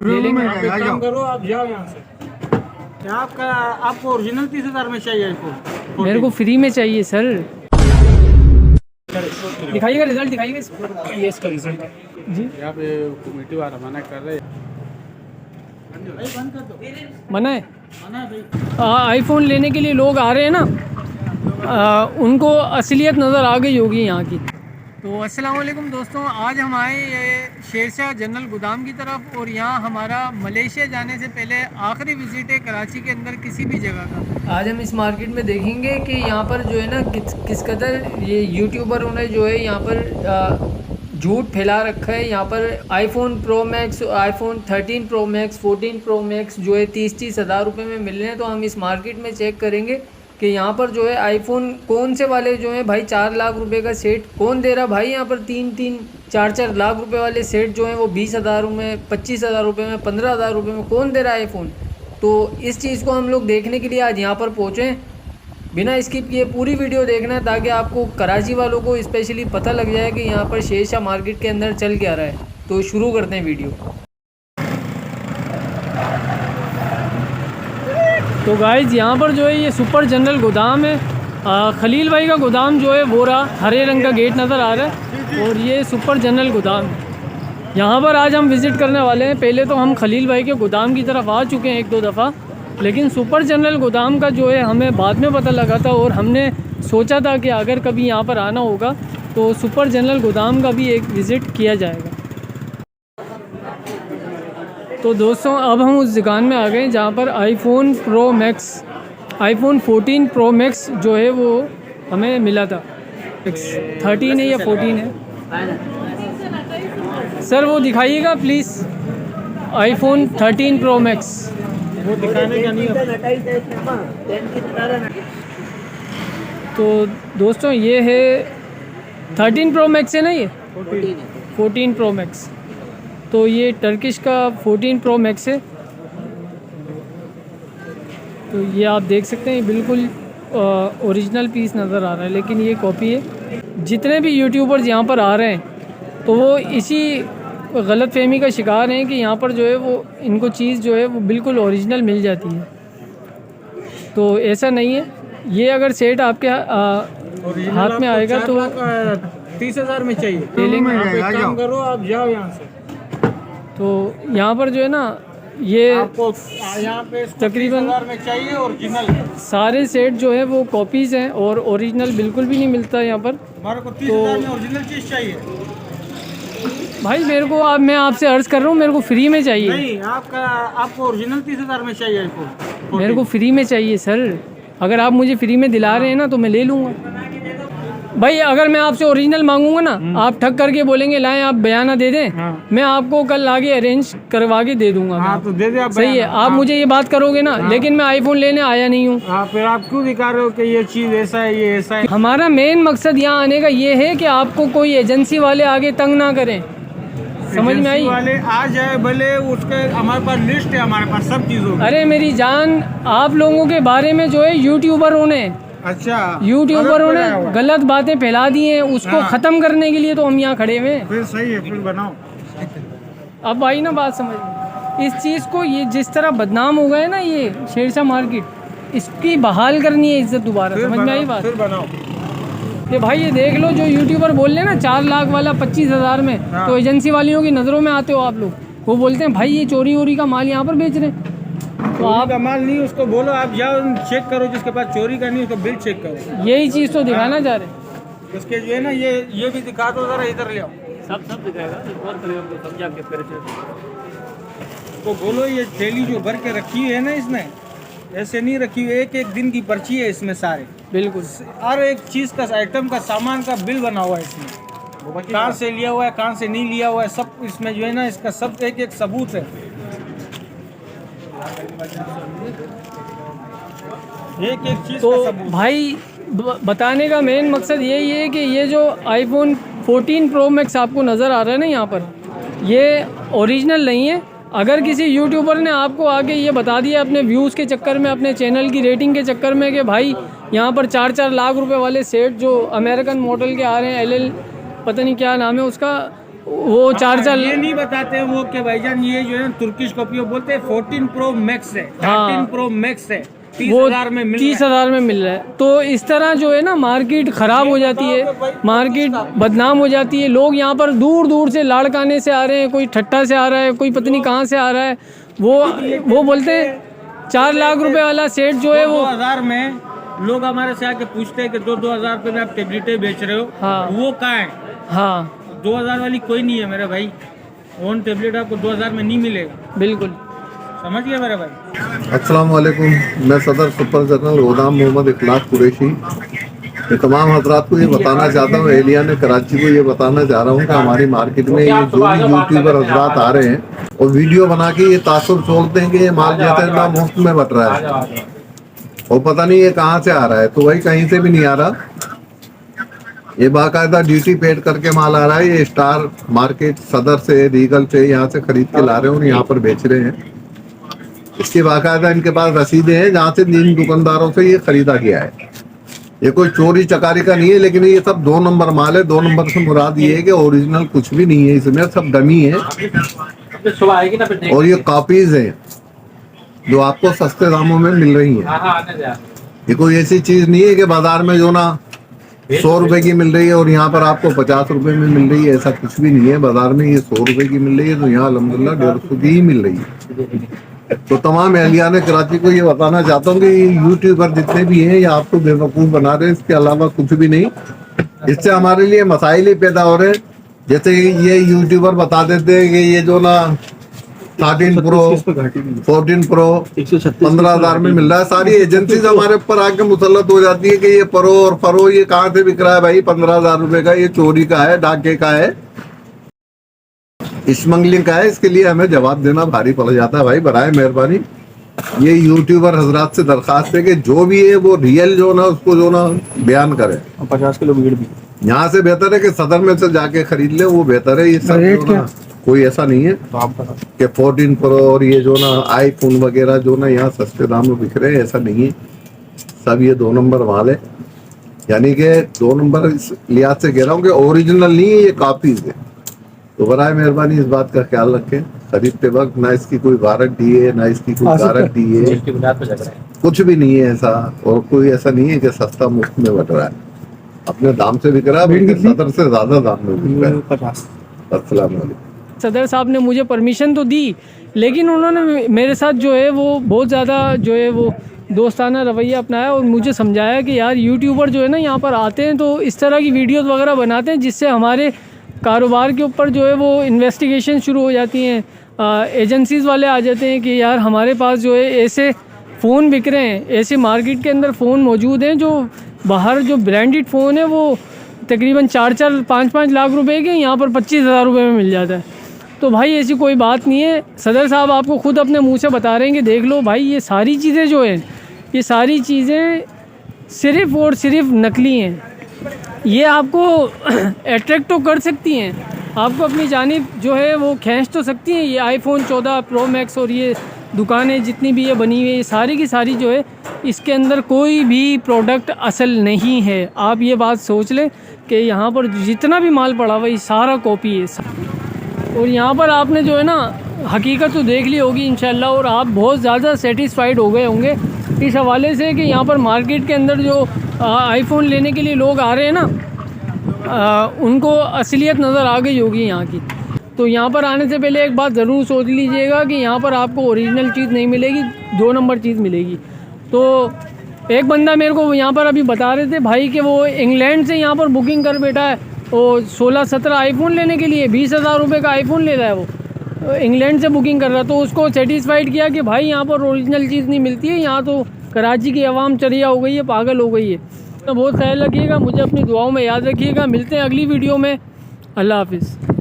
ले लेंगे। आप एक काम करो, आप जाओ यहाँ से। आपको ओरिजिनल 30,000 में चाहिए आईफोन? मेरे को फ्री में चाहिए सर। दिखाइएगा रिजल्ट, दिखाइएगा। ये इसका रिजल्ट है जी। यहाँ पे कमेटी वाला मना कर रहे हैं। बंद कर दो। मना है। मना है भाई। आईफोन लेने के लिए लोग आ रहे हैं ना, उनको असलियत नज़र आ गई होगी यहाँ की। तो अस्सलाम वालेकुम दोस्तों, आज हम आए ये शेरशाह जनरल गोदाम की तरफ, और यहाँ हमारा मलेशिया जाने से पहले आखिरी विज़िट है कराची के अंदर किसी भी जगह का। आज हम इस मार्केट में देखेंगे कि यहाँ पर जो है ना किस कदर ये यूट्यूबरों ने जो है यहाँ पर झूठ फैला रखा है। यहाँ पर iPhone pro max, iPhone 13 pro max, 14 pro max जो है 30-30 हज़ार रुपये में मिल रहे हैं। तो हम इस मार्केट में चेक करेंगे कि यहाँ पर जो है आईफोन कौन से वाले जो है भाई 4 लाख रुपए का सेट कौन दे रहा भाई। यहाँ पर 3-4 लाख रुपए वाले सेट जो हैं वो 20,000 में, 25,000 रुपये में, 15,000 रुपये में कौन दे रहा है आईफोन। तो इस चीज़ को हम लोग देखने के लिए आज यहाँ पर पहुँचे। बिना स्किप किए पूरी वीडियो देखना है ताकि आपको कराची वालों को स्पेशली पता लग जाए कि यहाँ पर शेरशाह मार्केट के अंदर चल क्या रहा है। तो शुरू करते हैं वीडियो। तो गाइज यहाँ पर जो है ये सुपर जनरल गोदाम है। खलील भाई का गोदाम जो है वो रहा, हरे रंग का गेट नज़र आ रहा है, और ये सुपर जनरल गोदाम है। यहाँ पर आज हम विज़िट करने वाले हैं। पहले तो हम खलील भाई के गोदाम की तरफ आ चुके हैं 1-2 दफ़ा, लेकिन सुपर जनरल गोदाम का जो है हमें बाद में पता लगा था, और हमने सोचा था कि अगर कभी यहाँ पर आना होगा तो सुपर जनरल गोदाम का भी एक विज़िट किया जाएगा। तो दोस्तों अब हम उस दुकान में आ गए जहाँ पर iPhone pro max, iPhone 14 pro max जो है वो हमें मिला था। 13 है या 14 है सर, वो दिखाइएगा प्लीज़। आईफोन 13 प्रो मैक्स वो दिखाने का नहीं है। तो दोस्तों ये है 13 प्रो मैक्स है ना, ये 14 प्रो मैक्स। तो ये टर्किश का 14 प्रो मैक्स है। तो ये आप देख सकते हैं बिल्कुल ओरिजिनल पीस नज़र आ रहा है, लेकिन ये कॉपी है। जितने भी यूट्यूबर्स यहाँ पर आ रहे हैं तो वो इसी गलत फहमी का शिकार हैं कि यहाँ पर जो है वो इनको चीज़ जो है वो बिल्कुल ओरिजिनल मिल जाती है। तो ऐसा नहीं है। ये अगर सेट आपके हाथ में आएगा तो 30,000 में चाहिए। ले लेंगे। आप एक काम करो, आप जाओ यहाँ से। तो यहाँ पर जो है ना ये आपको यहाँ पे तकरीबन 30,000 में चाहिए ओरिजिनल। सारे सेट जो है वो कॉपीज़ हैं, और ओरिजिनल बिल्कुल भी नहीं मिलता यहाँ पर। हमारे को 30,000 में ओरिजिनल चीज़ चाहिए भाई मेरे को मैं आपसे अर्ज कर रहा हूँ, मेरे को फ्री में चाहिए। नहीं, आपको ओरिजिनल 30,000 में चाहिए आईफोन। मेरे को फ्री में चाहिए सर। अगर आप मुझे फ्री में दिला रहे हैं ना तो मैं ले लूँगा। भाई अगर मैं आपसे ओरिजिनल मांगूंगा ना, आप ठग करके बोलेंगे लाएं आप बयाना दे दें, मैं आपको कल आगे अरेंज करवा के दे दूंगा। हाँ तो दे दे आप। सही है, आप मुझे ये बात करोगे ना। लेकिन मैं आईफोन लेने आया नहीं हूँ। फिर आप क्यों दिखा रहे हो कि ये चीज़ ऐसा है, ये ऐसा है? हमारा मेन मकसद यहाँ आने का ये है कि आपको कोई एजेंसी वाले आगे तंग ना करें। समझ में आई? वाले आ जाए भले, उसके हमारे पास लिस्ट है, हमारे पास सब चीज़ों की। अरे मेरी जान, आप लोगों के बारे में जो है यूट्यूबरों ने गलत बातें फैला दी हैं, उसको ख़त्म करने के लिए तो हम यहाँ खड़े हुए हैं। फिर सही है, फिर बनाओ। अब आई ना बात समझ। इस चीज़ को ये जिस तरह बदनाम हो गए ना ये शेरशाह मार्केट, इसकी बहाल करनी है इज्जत दोबारा। समझ में आई बात? फिर बनाओ कि भाई ये देख लो, जो यूट्यूबर बोल रहे हैं ना 4 लाख वाला 25,000 में, तो एजेंसी वालियों की नज़रों में आते हो आप लोग। वो बोलते हैं भाई ये चोरी वोरी का माल यहाँ पर बेच रहे हैं। तो आप का माल नहीं, उसको बोलो आप जाओ चेक करो, जिसके पास चोरी का नहीं उसको बिल चेक करो। यही चीज़ तो दिखाना चाह रहे हैं। उसके जो है ना ये भी दिखा दो जरा, इधर ले आओ। सब दिखाएगा तो बोलो ये थैली जो भर के रखी है ना, इसने ऐसे नहीं रखी हुई, एक दिन की पर्ची है इसमें सारे, बिल्कुल हर एक चीज़ का, आइटम का, सामान का बिल बना हुआ है इसमें। कहाँ से लिया हुआ है, कहाँ से नहीं लिया हुआ है, सब इसमें जो है ना इसका सब एक सबूत है। एक चीज़ तो का सबूत। भाई बताने का मेन मकसद यही है कि ये जो आईफोन 14 प्रो मैक्स आपको नज़र आ रहा है ना यहाँ पर, ये ओरिजिनल नहीं है। अगर किसी यूट्यूबर ने आपको आके ये बता दिया अपने व्यूज़ के चक्कर में, अपने चैनल की रेटिंग के चक्कर में कि भाई यहाँ पर 4-4 लाख रुपए वाले सेट जो अमेरिकन मॉडल के आ रहे हैं, LL पता नहीं क्या नाम है उसका, वो 4 साल ये नहीं बताते हैं वो कि भाईजान ये जो है तुर्किश कॉपी बोलते हैं 14 प्रो मैक्स है, 13 प्रो मैक्स है, 30,000 में मिल 30,000 में मिल रहा है। तो इस तरह जो है ना मार्केट ख़राब हो जाती है, मार्केट बदनाम हो जाती है। लोग यहाँ पर दूर दूर से लाड़काने से आ रहे हैं, कोई ठट्टा से आ रहा है, कोई पता नहीं कहाँ से आ रहा है। वो बोलते हैं 4 लाख रुपए वाला सेट जो है वो 2000 में लोग हमारे से आके पूछते हैं कि 2,000 रुपये में आप टेबलेटें बेच रहे हो। हाँ। वो कहाँ है? हाँ 2000 वाली कोई नहीं है मेरे भाई। ओन टेबलेट आपको 2000 में नहीं मिलेगा। बिल्कुल, समझ गए मेरे भाई। अस्सलाम वालेकुम, मैं सदर सुपर जनरल गोदाम मोहम्मद इखलास कुरैशी। मैं तमाम हजरात को ये बताना चाहता हूँ, एलिया ने कराची को ये बताना चाह रहा हूँ कि हमारी मार्केट में ये जो भी यूट्यूबर हजरात आ रहे हैं और वीडियो बना के ये तासुर छोड़ते हैं कि ये माल जैसे ना मुफ्त में बट रहा है और पता नहीं ये कहाँ से आ रहा है। तो भाई कहीं से भी नहीं आ रहा, ये बाकायदा ड्यूटी पेड करके माल आ रहा है। ये स्टार मार्केट सदर से, रीगल से यहाँ से खरीद के ला रहे हैं और यहाँ पर बेच रहे हैं। इसकी बाकायदा इनके पास रसीदें हैं जहाँ से इन दुकानदारों से ये खरीदा गया है। ये कोई चोरी चकारी का नहीं है, लेकिन ये सब 2 नंबर माल है। 2 नंबर से मुराद ये है कि ओरिजिनल कुछ भी नहीं है इसमें, सब डमी है और ये कॉपीज हैं जो आपको सस्ते दामों में मिल रही है। ये कोई ऐसी चीज नहीं है कि बाजार में जो ना 100 रुपए की मिल रही है और यहाँ पर आपको 50 रुपए में मिल रही है, ऐसा कुछ भी नहीं है। बाजार में ये 100 रुपए की मिल रही है तो यहाँ अल्हम्दुलिल्लाह 150 की ही मिल रही है। तो तमाम एहलिया ने कराची को ये बताना चाहता हूँ कि यूट्यूबर जितने भी हैं ये आपको बेवकूफ़ बना रहे हैं, इसके अलावा कुछ भी नहीं। इससे हमारे लिए मसाइल ही पैदा हो रहे हैं। जैसे ये यूट्यूबर बता देते हैं कि ये जो ना 13 प्रो 14 प्रो 15,000 में मिल रहा है। सारी एजेंसीज हमारे ऊपर आके मुसल्लत हो जाती है कि ये प्रो और फरो ये कहाँ से बिक रहा है भाई। 15,000 रुपए का ये चोरी का है, डाके का है, स्मगलिंग का है। इसके लिए हमें जवाब देना भारी पड़ जाता है भाई। बराए मेहरबानी ये यूट्यूबर हजरात से दरखास्त है कि जो भी है वो रियल जो ना उसको जो ना बयान करे। 50 किलो भीड़ भी यहाँ से बेहतर है कि सदर में से जाके खरीद ले, वो बेहतर है। ये सब जो ना कोई ऐसा नहीं है कि 14 प्रो और ये जो ना आईफोन वगैरह जो ना यहाँ सस्ते दाम में बिक रहे हैं, ऐसा नहीं है। सब ये 2 नंबर माल है, यानी कि 2 नंबर इस लिहाज से कह रहा हूँ कि ओरिजिनल नहीं है, ये कॉपीज है। तो बराए मेहरबानी इस बात का ख्याल रखें खरीदते वक्त, ना इसकी कोई वारंटी है ना इसकी कोई गारंटी है, कुछ भी नहीं है ऐसा। और कोई ऐसा नहीं है कि सस्ता मुफ्त में बट रहा है, अपने दाम से बिक रहा है, सदर से ज्यादा दाम में बिक रहा है। अस्सलाम वालेकुम। सदर साहब ने मुझे परमिशन तो दी, लेकिन उन्होंने मेरे साथ जो है वो बहुत ज़्यादा जो है वो दोस्ताना रवैया अपनाया और मुझे समझाया कि यार यूट्यूबर जो है ना यहाँ पर आते हैं तो इस तरह की वीडियोस वगैरह बनाते हैं जिससे हमारे कारोबार के ऊपर जो है वो इन्वेस्टिगेशन शुरू हो जाती हैं। एजेंसीज़ वाले आ जाते हैं कि यार हमारे पास जो है ऐसे फ़ोन बिक रहे हैं, ऐसे मार्केट के अंदर फ़ोन मौजूद हैं जो बाहर जो ब्रांडेड फ़ोन है वो तकरीबन 4-4, 5-5 लाख रुपए के यहाँ पर 25,000 रुपये में मिल जाता है। तो भाई ऐसी कोई बात नहीं है। सदर साहब आपको खुद अपने मुंह से बता रहे हैं कि देख लो भाई ये सारी चीज़ें जो हैं ये सारी चीज़ें सिर्फ़ और सिर्फ नकली हैं। ये आपको अट्रैक्ट तो कर सकती हैं, आपको अपनी जानिब जो है वो खींच तो सकती हैं। ये आईफोन 14 प्रो मैक्स और ये दुकानें जितनी भी ये बनी हुई है, ये सारी की सारी जो है इसके अंदर कोई भी प्रोडक्ट असल नहीं है। आप ये बात सोच लें कि यहाँ पर जितना भी माल पड़ा हुआ ये सारा कॉपी है। और यहाँ पर आपने जो है ना हकीकत तो देख ली होगी इंशाल्लाह, और आप बहुत ज़्यादा सेटिस्फाइड हो गए होंगे इस हवाले से कि यहाँ पर मार्केट के अंदर जो आईफोन लेने के लिए लोग आ रहे हैं ना उनको असलियत नज़र आ गई होगी यहाँ की। तो यहाँ पर आने से पहले एक बात ज़रूर सोच लीजिएगा कि यहाँ पर आपको ओरिजिनल चीज़ नहीं मिलेगी, 2 नंबर चीज़ मिलेगी। तो एक बंदा मेरे को यहाँ पर अभी बता रहे थे भाई कि वो इंग्लैंड से यहाँ पर बुकिंग कर बैठा है, वो 16-17 आईफोन लेने के लिए 20,000 रुपये का आईफोन ले रहा है, वो इंग्लैंड से बुकिंग कर रहा है। तो उसको सेटिस्फाइड किया कि भाई यहाँ पर ओरिजिनल चीज़ नहीं मिलती है, यहाँ तो कराची की आवाम चरिया हो गई है, पागल हो गई है। तो बहुत ख्याल रखिएगा, मुझे अपनी दुआओं में याद रखिएगा। मिलते हैं अगली वीडियो में। अल्लाह हाफिज़।